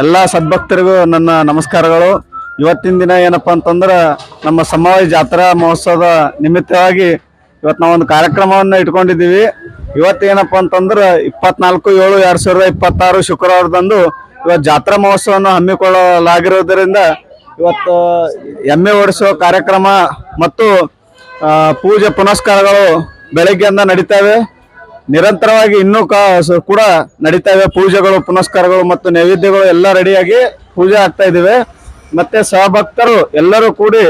ಎಲ್ಲ ಸದ್ಭಕ್ತರಿಗೂ ನನ್ನ ನಮಸ್ಕಾರಗಳು. ಇವತ್ತಿನ ದಿನ ಏನಪ್ಪಾ ಅಂತಂದ್ರೆ ನಮ್ಮ ಸಮವಾಯ ಜಾತ್ರಾ ಮಹೋತ್ಸವದ ನಿಮಿತ್ತವಾಗಿ ಇವತ್ತು ನಾವೊಂದು ಕಾರ್ಯಕ್ರಮವನ್ನು ಇಟ್ಕೊಂಡಿದ್ದೀವಿ. ಇವತ್ತೇನಪ್ಪ ಅಂತಂದ್ರೆ 24/7/2026 ಶುಕ್ರವಾರದಂದು ಇವತ್ತು ಜಾತ್ರಾ ಮಹೋತ್ಸವವನ್ನು ಹಮ್ಮಿಕೊಳ್ಳಲಾಗಿರುವುದರಿಂದ ಇವತ್ತು ಎಮ್ಮೆ ಓಡಿಸುವ ಕಾರ್ಯಕ್ರಮ ಮತ್ತು ಪೂಜೆ ಪುನಸ್ಕಾರಗಳು ಬೆಳಗ್ಗೆಯಿಂದ ನಡೀತಾವೆ. ನಿರಂತರವಾಗಿ ಇನ್ನೂ ಕೂಡ ನಡೀತಾ ಇವೆ. ಪೂಜೆಗಳು ಪುನಸ್ಕಾರಗಳು ಮತ್ತು ನೈವೇದ್ಯಗಳು ಎಲ್ಲ ರೆಡಿಯಾಗಿ ಪೂಜೆ ಆಗ್ತಾ ಇದ್ದಾವೆ. ಮತ್ತೆ ಸಹಭಕ್ತರು ಎಲ್ಲರೂ ಕೂಡಿ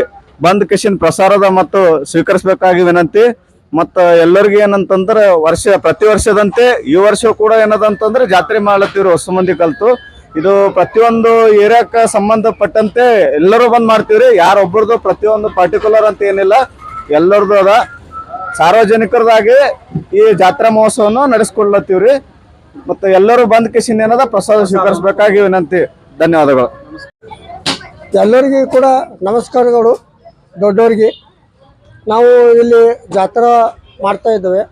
ಬಂದ್ ಕಿಶನ್ ಪ್ರಸಾರದ ಮತ್ತು ಸ್ವೀಕರಿಸಬೇಕಾಗಿ ವಿನಂತಿ. ಮತ್ತು ಎಲ್ಲರಿಗೂ ಏನಂತಂದ್ರೆ ಪ್ರತಿ ವರ್ಷದಂತೆ ಈ ವರ್ಷ ಕೂಡ ಏನದಂತಂದ್ರೆ ಜಾತ್ರೆ ಮಾಡ್ಲತ್ತೀವ್ರಿ ಹೊಸ ಮಂದಿ ಕಲ್ತು. ಇದು ಪ್ರತಿಯೊಂದು ಏರಿಯಾಕ್ಕೆ ಸಂಬಂಧಪಟ್ಟಂತೆ ಎಲ್ಲರೂ ಬಂದ್ ಮಾಡ್ತೀವ್ರಿ. ಯಾರೊಬ್ಬರದು ಪ್ರತಿಯೊಂದು ಪರ್ಟಿಕ್ಯುಲರ್ ಅಂತ ಏನಿಲ್ಲ, ಎಲ್ಲರದು ಅದ. ಸಾರ್ವಜನಿಕರದಾಗಿ ಈ ಜಾತ್ರಾ ಮಹೋತ್ಸವವನ್ನು ನಡೆಸ್ಕೊಡ್ಲತ್ತೀವ್ರಿ. ಮತ್ತೆ ಎಲ್ಲರೂ ಬಂದ್ ಕಿಶನ್ ಏನದ ಪ್ರಸಾದ ಸ್ವೀಕರಿಸಬೇಕಾಗಿ ವಿನಂತಿ. ಧನ್ಯವಾದಗಳು. ಎಲ್ಲರಿಗೂ ಕೂಡ ನಮಸ್ಕಾರಗಳು. ದೊಡ್ಡವರಿಗೆ ನಾವು ಇಲ್ಲಿ ಜಾತ್ರಾ ಮಾಡ್ತಾ ಇದ್ದೇವೆ.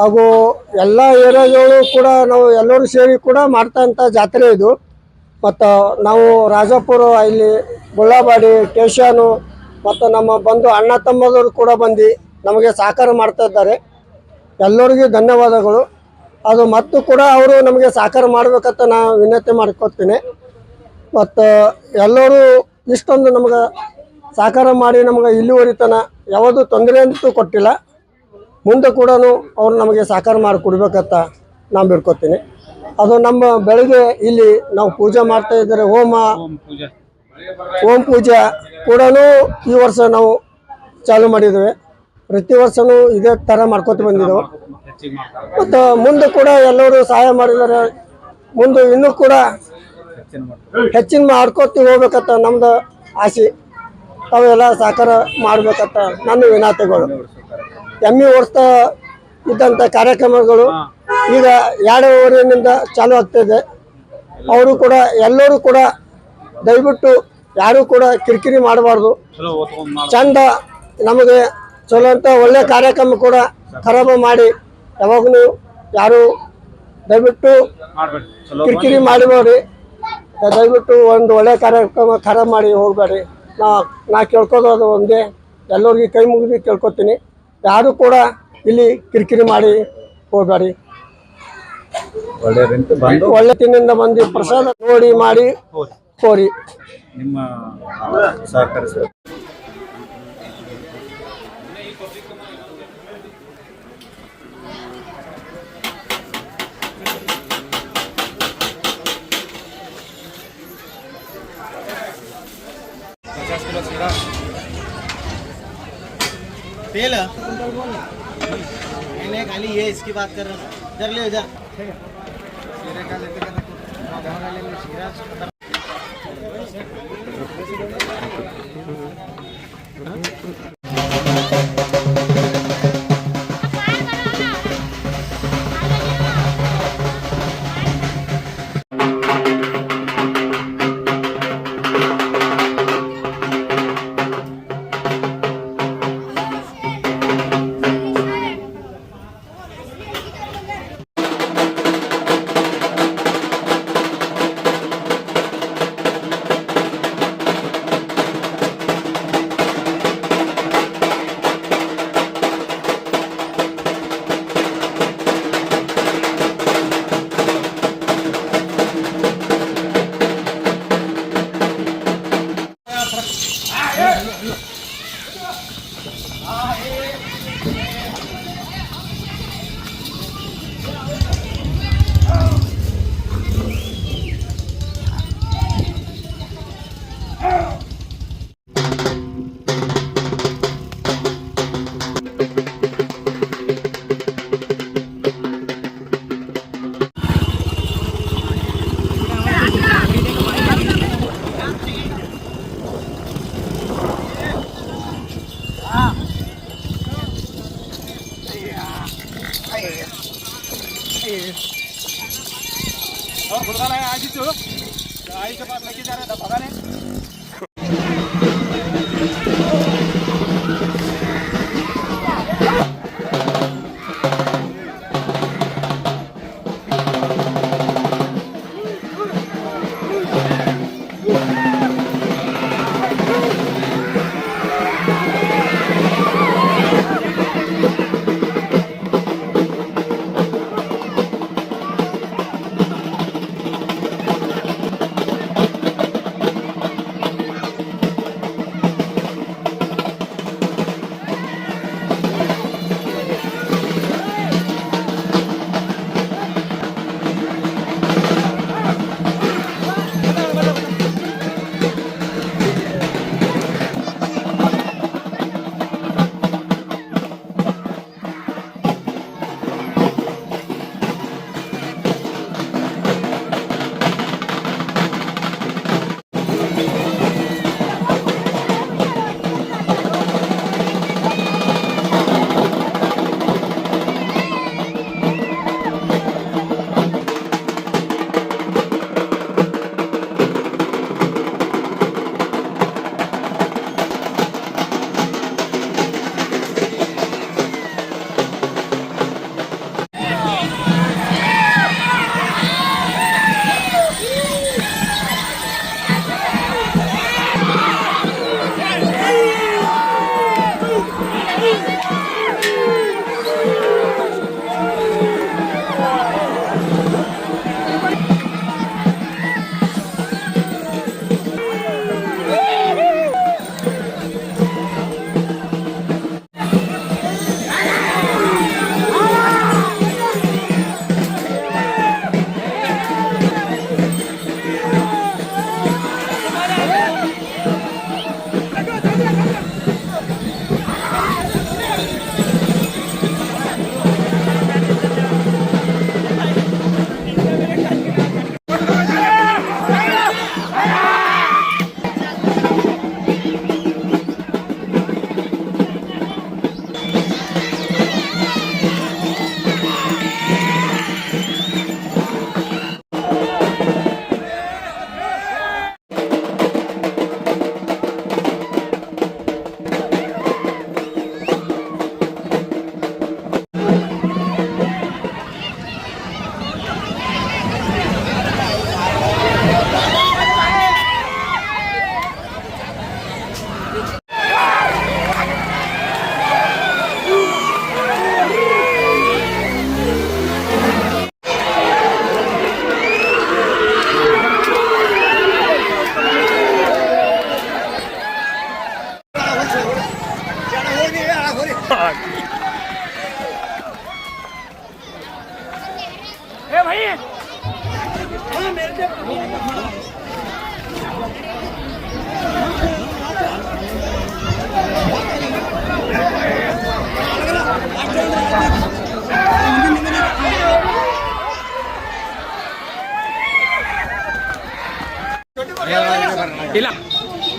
ಹಾಗೂ ಎಲ್ಲ ಏರಿಯಾಗಳು ಕೂಡ ನಾವು ಎಲ್ಲರೂ ಸೇರಿ ಕೂಡ ಮಾಡ್ತಾಂಥ ಜಾತ್ರೆ ಇದು. ಮತ್ತು ನಾವು ರಾಜಾಪುರ, ಇಲ್ಲಿ ಗುಳ್ಳಾಬಾಡಿ, ಕೇಶಾನು ಮತ್ತು ನಮ್ಮ ಬಂಧು ಅಣ್ಣ ತಮ್ಮದವರು ಕೂಡ ಬಂದು ನಮಗೆ ಸಹಕಾರ ಮಾಡ್ತಾ ಇದ್ದಾರೆ. ಎಲ್ಲರಿಗೂ ಧನ್ಯವಾದಗಳು. ಅದು ಮತ್ತು ಕೂಡ ಅವರು ನಮಗೆ ಸಹಕಾರ ಮಾಡಬೇಕಂತ ನಾನು ವಿನಂತಿ ಮಾಡ್ಕೊತೀನಿ. ಮತ್ತು ಎಲ್ಲರೂ ಇಷ್ಟೊಂದು ನಮಗೆ ಸಹಕಾರ ಮಾಡಿ ನಮಗೆ ಇಲ್ಲಿವರೆತನ ಯಾವುದೂ ತೊಂದರೆ ಅಂತೂ ಕೊಟ್ಟಿಲ್ಲ. ಮುಂದೆ ಕೂಡ ಅವರು ನಮಗೆ ಸಹಕಾರ ಮಾಡಿ ಕೊಡ್ಬೇಕಂತ ನಾನು ಬಿಡ್ಕೊತೀನಿ. ಅದು ನಮ್ಮ ಬೆಳಗ್ಗೆ ಇಲ್ಲಿ ನಾವು ಪೂಜೆ ಮಾಡ್ತಾ ಇದ್ದಾರೆ. ಓಂ ಪೂಜೆ ಕೂಡ ಈ ವರ್ಷ ನಾವು ಚಾಲು ಮಾಡಿದ್ದೇವೆ. ಪ್ರತಿ ವರ್ಷವೂ ಇದೇ ಥರ ಮಾಡ್ಕೊತ ಬಂದಿದ್ದೆವು. ಮತ್ತು ಮುಂದೆ ಕೂಡ ಎಲ್ಲರೂ ಸಹಾಯ ಮಾಡಿದ್ದಾರೆ. ಮುಂದೆ ಇನ್ನೂ ಕೂಡ ಹೆಚ್ಚಿನ ಮಾಡ್ಕೊತ ಹೋಗ್ಬೇಕಂತ ನಮ್ದು ಆಸೆ. ತಾವೆಲ್ಲ ಸಹಕಾರ ಮಾಡ್ಬೇಕಂತ ನನ್ನ ವಿನಂತಿಗಳು. ಎಮ್ಮೆ ಓಡಿಸ್ತಾ ಇದ್ದಂಥ ಕಾರ್ಯಕ್ರಮಗಳು ಈಗ 2 ಊರಿನಿಂದ ಚಾಲು ಆಗ್ತಾಯಿದೆ. ಅವರು ಕೂಡ ಎಲ್ಲರೂ ಕೂಡ ದಯವಿಟ್ಟು ಯಾರೂ ಕೂಡ ಕಿರಿಕಿರಿ ಮಾಡಬಾರ್ದು. ಚಂದ ನಮಗೆ ಚಲೋ ಅಂತ ಒಳ್ಳೆ ಕಾರ್ಯಕ್ರಮ ಕೂಡ ಖರಾಬ ಮಾಡಿ ಯಾವಾಗಲೂ ಯಾರು ದಯವಿಟ್ಟು ಕಿರಿಕಿರಿ ಮಾಡಬೇಡಿ. ದಯವಿಟ್ಟು ಒಂದು ಒಳ್ಳೆ ಕಾರ್ಯಕ್ರಮ ಖರಾಬ್ ಮಾಡಿ ಹೋಗಬೇಡಿ. ನಾ ಕೇಳ್ಕೋದು ಒಂದೇ, ಎಲ್ಲರಿಗೂ ಕೈ ಮುಗಿದು ಕೇಳ್ಕೊತೀನಿ. ಯಾರು ಕೂಡ ಇಲ್ಲಿ ಕಿರಿಕಿರಿ ಮಾಡಿ ಹೋಗಬೇಡಿ. ಒಳ್ಳೆ ತಿನ್ನಿಂದ ಬಂದು ಪ್ರಸಾದ ನೋಡಿ ಮಾಡಿ ಹೋರಿ. ನಿಮ್ಮ ಸಹಕರಿಸ तेल मैंने खाली ये इसकी बात कर रहा हूँ. इधर ले इधर शीरा का लेते शीरा आहे आजीचं आईचं पास नक्की जरा बघा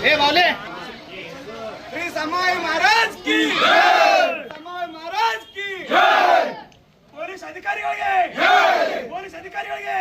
हे बावले श्री समाय महाराज की समाय महाराज की पोलीस अधिकारिಗಳಿಗೆ पोलीस अधिकारिಗಳಿಗೆ